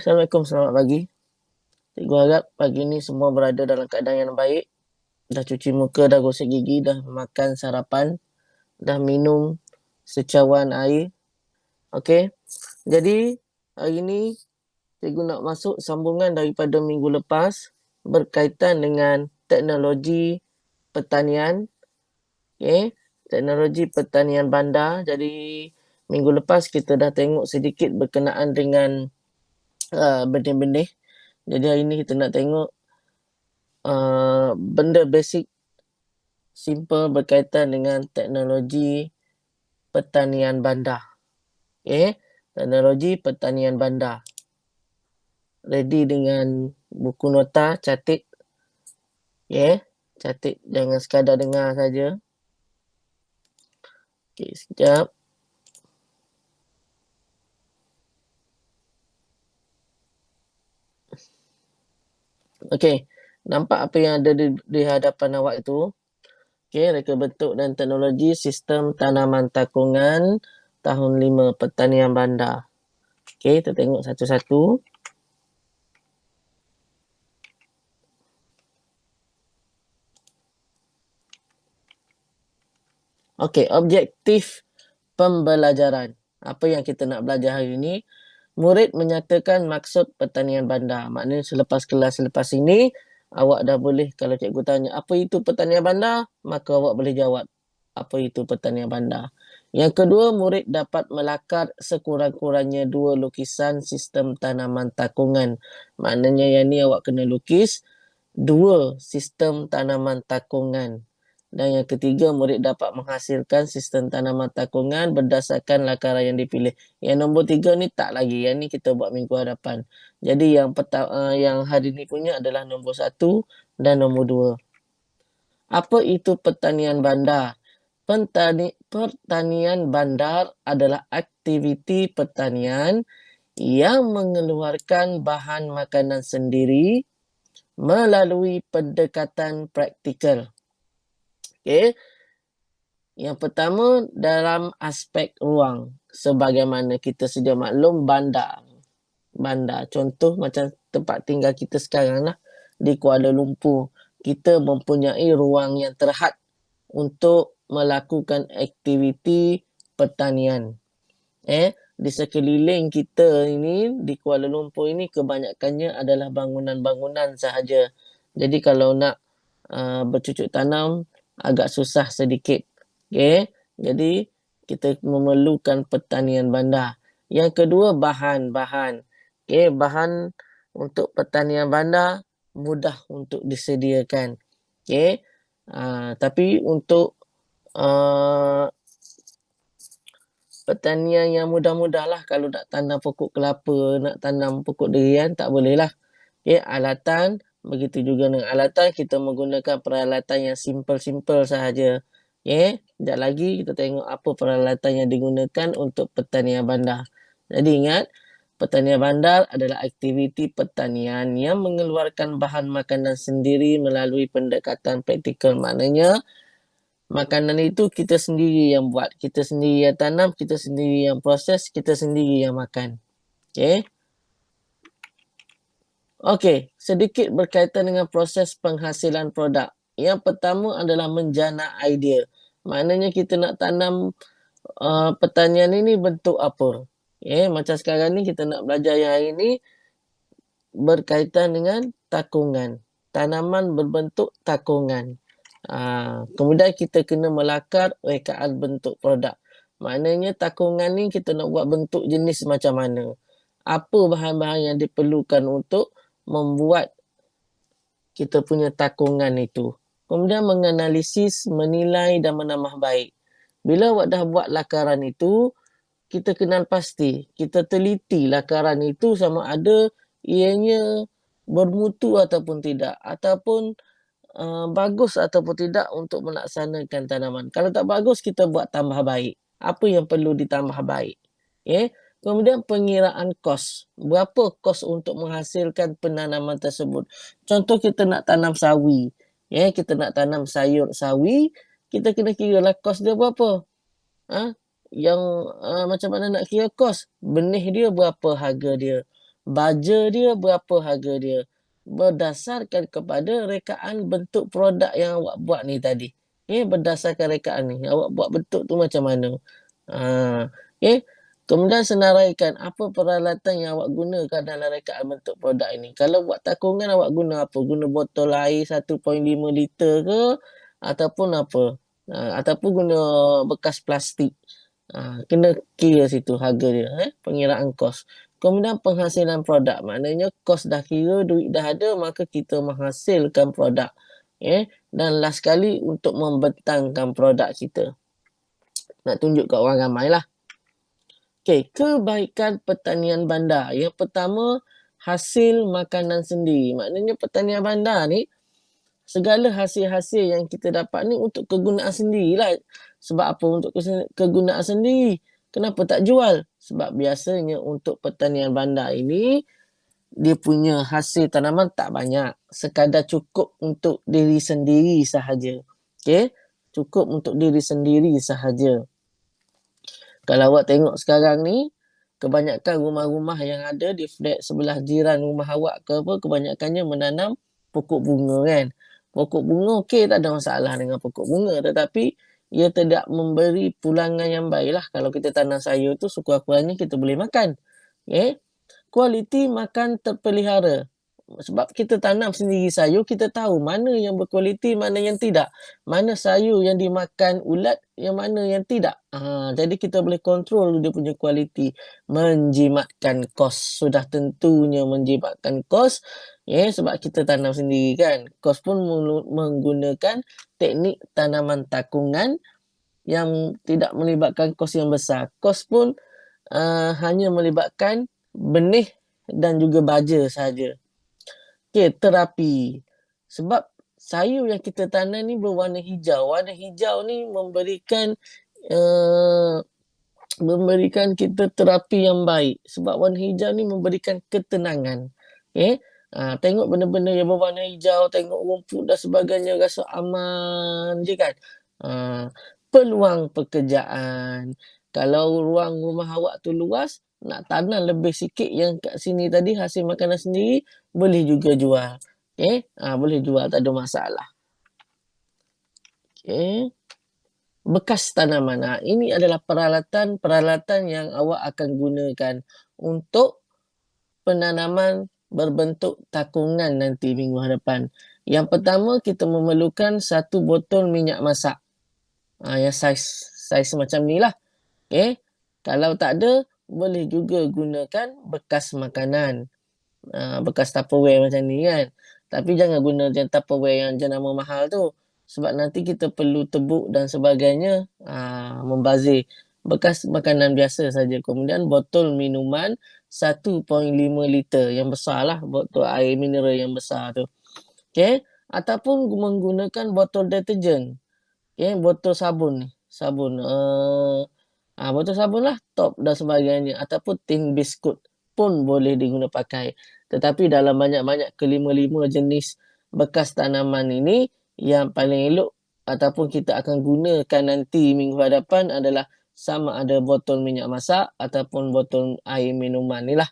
Assalamualaikum, selamat pagi. Cikgu harap pagi ni semua berada dalam keadaan yang baik. Dah cuci muka, dah gosok gigi, dah makan sarapan, dah minum secawan air. Okey. Jadi, hari ni cikgu nak masuk sambungan daripada minggu lepas berkaitan dengan teknologi pertanian. Okey. Teknologi pertanian bandar. Jadi, minggu lepas kita dah tengok sedikit berkenaan dengan benih-benih. Jadi hari ni kita nak tengok benda basic simple berkaitan dengan teknologi pertanian bandar. Okay? Teknologi pertanian bandar. Ready dengan buku nota, catik. Okay? Catik, jangan sekadar dengar saja. Okay, sekejap. Okey, nampak apa yang ada di hadapan awak itu? Okey, reka bentuk dan teknologi sistem tanaman takungan tahun 5 pertanian bandar. Okey, kita tengok satu-satu. Okey, objektif pembelajaran. Apa yang kita nak belajar hari ini? Murid menyatakan maksud pertanian bandar. Maknanya selepas kelas selepas ini, awak dah boleh, kalau cikgu tanya, apa itu pertanian bandar? Maka awak boleh jawab, apa itu pertanian bandar. Yang kedua, murid dapat melakar sekurang-kurangnya 2 lukisan sistem tanaman takungan. Maknanya yang ni awak kena lukis 2 sistem tanaman takungan. Dan yang ketiga, murid dapat menghasilkan sistem tanaman takungan berdasarkan lakaran yang dipilih. Yang nombor 3 ni tak lagi. Yang ni kita buat minggu hadapan. Jadi yang hari ni punya adalah nombor 1 dan nombor 2. Apa itu pertanian bandar? Pertanian bandar adalah aktiviti pertanian yang mengeluarkan bahan makanan sendiri melalui pendekatan praktikal. Okay. Yang pertama, dalam aspek ruang. Sebagaimana kita sedia maklum, bandar. Contoh macam tempat tinggal kita sekarang lah. Di Kuala Lumpur. Kita mempunyai ruang yang terhad untuk melakukan aktiviti pertanian. Di sekeliling kita ini, di Kuala Lumpur ini, kebanyakannya adalah bangunan-bangunan sahaja. Jadi kalau nak bercucuk tanam, agak susah sedikit. Okay? Jadi, kita memerlukan pertanian bandar. Yang kedua, bahan-bahan. Okay? Bahan untuk pertanian bandar mudah untuk disediakan. Okay? Tapi untuk pertanian yang mudah-mudah lah, kalau nak tanam pokok kelapa, nak tanam pokok durian, tak boleh lah. Okay? Alatan, begitu juga dengan alatan, kita menggunakan peralatan yang simple-simple sahaja. Okay? Sekejap lagi kita tengok apa peralatan yang digunakan untuk pertanian bandar. Jadi ingat, pertanian bandar adalah aktiviti pertanian yang mengeluarkan bahan makanan sendiri melalui pendekatan praktikal. Maknanya, makanan itu kita sendiri yang buat. Kita sendiri yang tanam, kita sendiri yang proses, kita sendiri yang makan. Okay? Okey, sedikit berkaitan dengan proses penghasilan produk. Yang pertama adalah menjana idea. Maknanya kita nak tanam pertanian ini bentuk apa. Macam sekarang ni kita nak belajar yang hari ni berkaitan dengan takungan. Tanaman berbentuk takungan. Kemudian kita kena melakar rekaan bentuk produk. Maknanya takungan ni kita nak buat bentuk jenis macam mana. Apa bahan-bahan yang diperlukan untuk membuat kita punya takungan itu. Kemudian menganalisis, menilai dan menambah baik. Bila awak dah buat lakaran itu, kita kenal pasti. Kita teliti lakaran itu sama ada ianya bermutu ataupun tidak. Ataupun bagus ataupun tidak untuk melaksanakan tanaman. Kalau tak bagus, kita buat tambah baik. Apa yang perlu ditambah baik. Kemudian pengiraan kos. Berapa kos untuk menghasilkan penanaman tersebut. Contoh kita nak tanam sawi. Kita nak tanam sayur sawi. Kita kena kira lah kos dia berapa. Yang macam mana nak kira kos. Benih dia berapa harga dia. baja dia, berapa harga dia. Berdasarkan kepada rekaan bentuk produk yang awak buat ni tadi. Berdasarkan rekaan ni, awak buat bentuk tu macam mana. Okay. Kemudian senaraikan apa peralatan yang awak gunakan dalam rekaan bentuk produk ini. Kalau buat takungan awak guna apa? Guna botol air 1.5 liter ke? Ataupun apa? Ataupun guna bekas plastik. Kena kira situ harga dia. Pengiraan kos. Kemudian penghasilan produk. Maknanya kos dah kira, duit dah ada, maka kita menghasilkan produk. Dan last kali untuk membentangkan produk kita. Nak tunjuk kat orang ramai lah. Okay, kebaikan pertanian bandar. Yang pertama, hasil makanan sendiri. Maknanya pertanian bandar ni, segala hasil-hasil yang kita dapat ni untuk kegunaan sendirilah. Sebab apa untuk kegunaan sendiri? Kenapa tak jual? Sebab biasanya untuk pertanian bandar ini, dia punya hasil tanaman tak banyak. Sekadar cukup untuk diri sendiri sahaja. Okay? Cukup untuk diri sendiri sahaja. Kalau awak tengok sekarang ni, kebanyakan rumah-rumah yang ada di flat sebelah jiran rumah awak ke apa, kebanyakannya menanam pokok bunga kan. Pokok bunga okey, tak ada masalah dengan pokok bunga. Tetapi ia tidak memberi pulangan yang baik lah. Kalau kita tanam sayur tu, sekurang-kurangnya kita boleh makan. Okay? Kualiti makan terpelihara. Sebab kita tanam sendiri sayur, kita tahu mana yang berkualiti, mana yang tidak. Mana sayur yang dimakan ulat, yang mana yang tidak. Jadi kita boleh kontrol dia punya kualiti. Menjimatkan kos. Sudah tentunya menjimatkan kos. Sebab kita tanam sendiri kan. Kos pun menggunakan teknik tanaman takungan yang tidak melibatkan kos yang besar. Kos pun hanya melibatkan benih dan juga baja sahaja. Okay, terapi. Sebab sayur yang kita tanam ni berwarna hijau. Warna hijau ni memberikan kita terapi yang baik. Sebab warna hijau ni memberikan ketenangan. Okay? Tengok benda-benda yang berwarna hijau, tengok rumput dan sebagainya, rasa aman je kan. Peluang pekerjaan. Kalau ruang rumah awak tu luas, nak tanam lebih sikit yang kat sini tadi, hasil makanan sendiri, boleh juga jual. Boleh jual, tak ada masalah. Bekas tanaman. Ini adalah peralatan yang awak akan gunakan untuk penanaman berbentuk takungan nanti minggu hadapan. Yang pertama, kita memerlukan 1 botol minyak masak. Yang saiz macam ni lah. Kalau tak ada, boleh juga gunakan bekas makanan. Bekas Tupperware macam ni kan. Tapi jangan guna Tupperware yang jenama mahal tu. Sebab nanti kita perlu tebuk dan sebagainya, membazir. Bekas makanan biasa saja. Kemudian botol minuman 1.5 liter. Yang besar lah. Botol air mineral yang besar tu. Ataupun menggunakan botol deterjen. Botol sabun ni. Botol sabun lah, top dan sebagainya. Ataupun tin biskut pun boleh digunakan pakai. Tetapi dalam banyak-banyak kelima-lima jenis bekas tanaman ini, yang paling elok ataupun kita akan gunakan nanti minggu hadapan adalah sama ada botol minyak masak ataupun botol air minuman ni lah.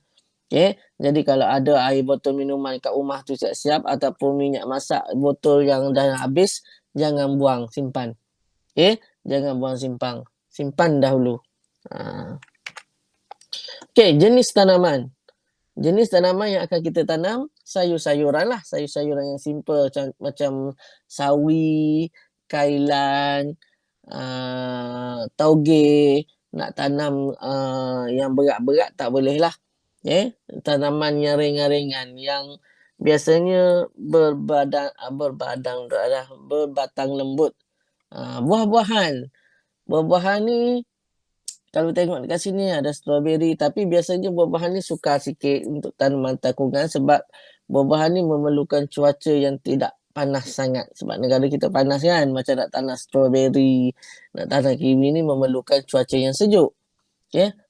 Jadi kalau ada air botol minuman kat rumah tu siap-siap ataupun minyak masak botol yang dah habis, jangan buang, simpan. Jangan buang, simpan dahulu. Jenis tanaman. Jenis tanaman yang akan kita tanam, sayur-sayuran lah. Sayur-sayuran yang simple macam sawi, kailan, tauge. Nak tanam yang berat-berat tak boleh lah. Tanaman yang ringan-ringan yang biasanya berbatang lembut. Buah-buahan. Buah-buahan ni kalau tengok dekat sini ada strawberry, tapi biasanya buah-buahan ni sukar sikit untuk tanaman takungan sebab buah-buahan ni memerlukan cuaca yang tidak panas sangat. Sebab negara kita panas kan, macam nak tanam strawberry, nak tanam kiwi ni memerlukan cuaca yang sejuk.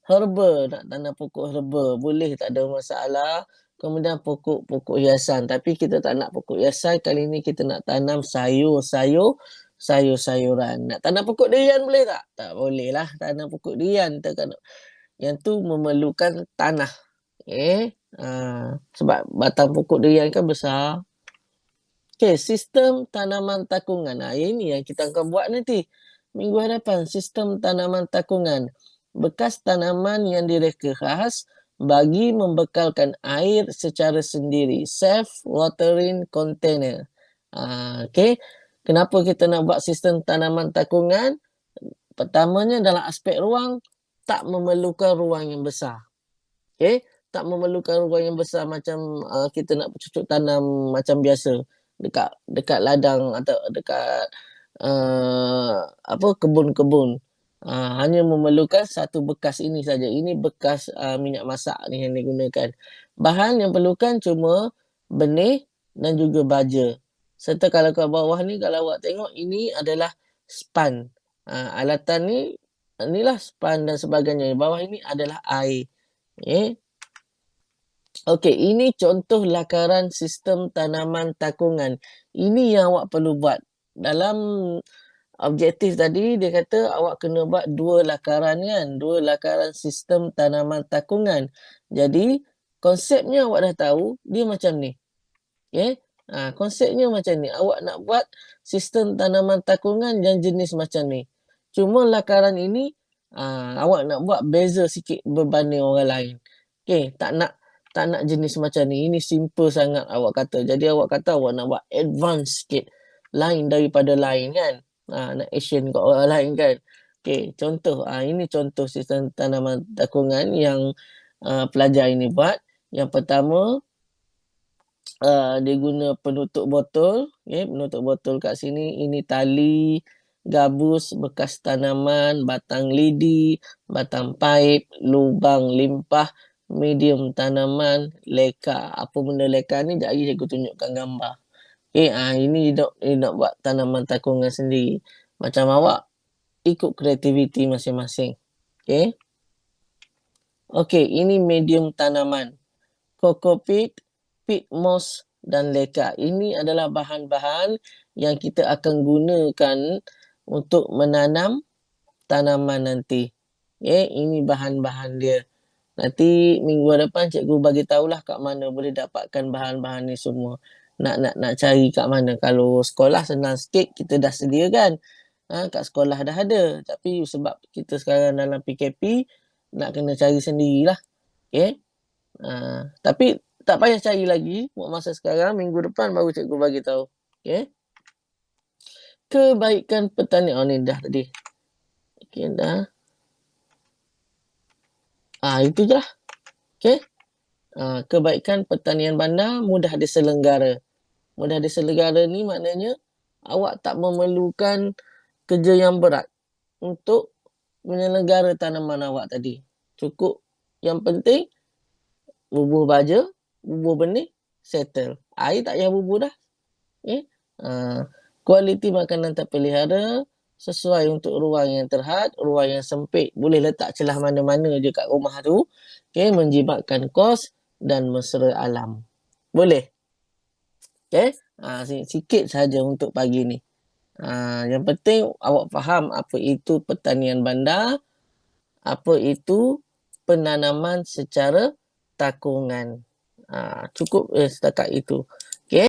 Herba, nak tanam pokok herba, boleh, tak ada masalah. Kemudian pokok-pokok hiasan, tapi kita tak nak pokok hiasan, kali ni kita nak tanam sayur-sayuran. Nak tanam pokok durian boleh tak? Tak boleh lah tanam pokok durian. Yang tu memerlukan tanah. Sebab batang pokok durian kan besar. Okey, sistem tanaman takungan. Ini yang kita akan buat nanti. Minggu hadapan, sistem tanaman takungan. Bekas tanaman yang direka khas bagi membekalkan air secara sendiri. Self-watering container. Okey, kenapa kita nak buat sistem tanaman takungan? Pertamanya dalam aspek ruang, tak memerlukan ruang yang besar. Okey, tak memerlukan ruang yang besar macam kita nak bercucuk tanam macam biasa dekat dekat ladang atau dekat kebun-kebun. Hanya memerlukan satu bekas ini saja. Ini bekas minyak masak ni yang digunakan. Bahan yang perlukan cuma benih dan juga baja. Serta kalau kat bawah ni kalau awak tengok ini adalah span. Alatan ni inilah span dan sebagainya. Bawah ini adalah air. Okay. Okey, ini contoh lakaran sistem tanaman takungan. Ini yang awak perlu buat. Dalam objektif tadi, dia kata awak kena buat 2 lakaran kan. 2 lakaran sistem tanaman takungan. Jadi, konsepnya awak dah tahu, dia macam ni. Okay? Konsepnya macam ni. Awak nak buat sistem tanaman takungan yang jenis macam ni. Cuma lakaran ini, awak nak buat beza sikit berbanding orang lain. Okay, tak nak jenis macam ni. Ini simple sangat awak kata. Jadi awak kata awak nak buat advance sikit. Lain daripada lain kan. Nak action kat orang lain kan. Okay, contoh. Ini contoh sistem tanaman takungan yang pelajar ini buat. Yang pertama, dia guna penutup botol. Okay, penutup botol kat sini. Ini tali, gabus, bekas tanaman, batang lidi, batang paip, lubang limpah, medium tanaman, leka. Apa benda leka ni? Sekejap lagi saya tunjukkan gambar. Okay, ini nak buat tanaman takungan sendiri. Macam awak ikut kreativiti masing-masing. Okay. Okay, ini medium tanaman. Kokopit, pit moss dan leka. Ini adalah bahan-bahan yang kita akan gunakan untuk menanam tanaman nanti. Okay, ini bahan-bahan dia. Nanti minggu depan cikgu bagi tahulah kat mana boleh dapatkan bahan-bahan ni semua. Nak cari kat mana. Kalau sekolah senang sikit, kita dah sediakan. Kat sekolah dah ada. Tapi sebab kita sekarang dalam PKP, nak kena cari sendirilah. Okay. Tapi tak payah cari lagi. Buat masa sekarang, minggu depan baru cikgu bagi tahu. Okay. Kebaikan petani. Ni dah tadi. Okay, dah. Itu je lah. Okay. Kebaikan pertanian bandar mudah diselenggara. Mudah diselenggara ni maknanya awak tak memerlukan kerja yang berat untuk menyelenggara tanaman awak tadi. Cukup yang penting bubuh baja, bubuh benih, settle. Air tak payah bubuh dah. Okay. Kualiti makanan terpelihara sesuai untuk ruang yang terhad, ruang yang sempit. Boleh letak celah mana-mana je kat rumah tu. Okay, menjimatkan kos dan mesra alam. Boleh? Okay, sikit saja untuk pagi ni. Yang penting awak faham apa itu pertanian bandar, apa itu penanaman secara takungan. Cukup setakat itu.